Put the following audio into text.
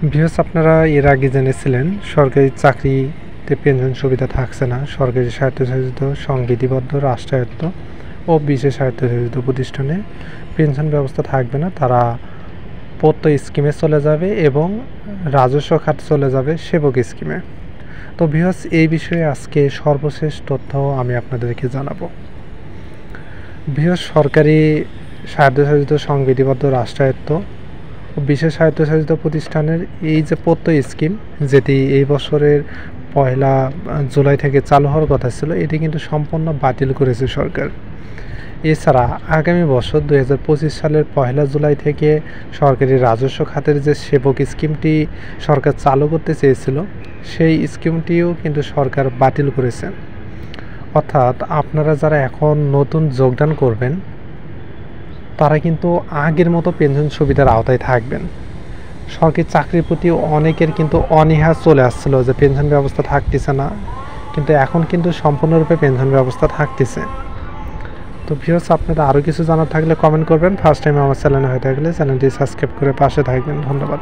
Viewers, আপনারা এর আগে জেনেছিলেন সরকারি চাকরিতে পেনশন সুবিধা থাকছে না। সরকারি স্বায়ত্তশাসিত, সংবিধিবদ্ধ, রাষ্ট্রায়ত্ত ও বিশেষ স্বায়ত্তশাসিত প্রতিষ্ঠানে পেনশন ব্যবস্থা থাকবে না। তারা প্রত্যয় স্কিমে চলে যাবে এবং রাজস্ব খাত চলে যাবে সেবক স্কিমে। তো ভিউয়ার্স, এই বিষয়ে আজকে সর্বশেষ তথ্য আমি আপনাদেরকে জানাবো। ভিউয়ার্স, সরকারি স্বায়ত্তশাসিত, সংবিধিবদ্ধ, রাষ্ট্রায়ত্ত ও বিশেষ স্বায়ত্তশাসিত প্রতিষ্ঠানের এই যে প্রত্যয় স্কিম, যেটি এই বছরের 1 জুলাই থেকে চালু হওয়ার কথা ছিল, এটি কিন্তু সম্পূর্ণ বাতিল করেছে সরকার। এছাড়া আগামী বছর 2025 সালের 1 জুলাই থেকে সরকারি রাজস্ব খাতের যে সেবক স্কিমটি সরকার চালু করতে চেয়েছিল, সেই স্কিমটিও কিন্তু সরকার বাতিল করেছেন। অর্থাৎ আপনারা যারা এখন নতুন যোগদান করবেন, তারা কিন্তু আগের মতো পেনশন সুবিধার আওতায় থাকবেন। সরকারি চাকরির প্রতি অনেকের কিন্তু অনীহা চলে আসছিল যে পেনশন ব্যবস্থা থাকতেছে না, কিন্তু এখন কিন্তু সম্পূর্ণরূপে পেনশন ব্যবস্থা থাকতেছে। তো ভিউয়ার্স, আপনারা আরও কিছু জানার থাকলে কমেন্ট করবেন। ফার্স্ট টাইম আমার চ্যানেলে হয়ে থাকলে চ্যানেলটি সাবস্ক্রাইব করে পাশে থাকবেন। ধন্যবাদ।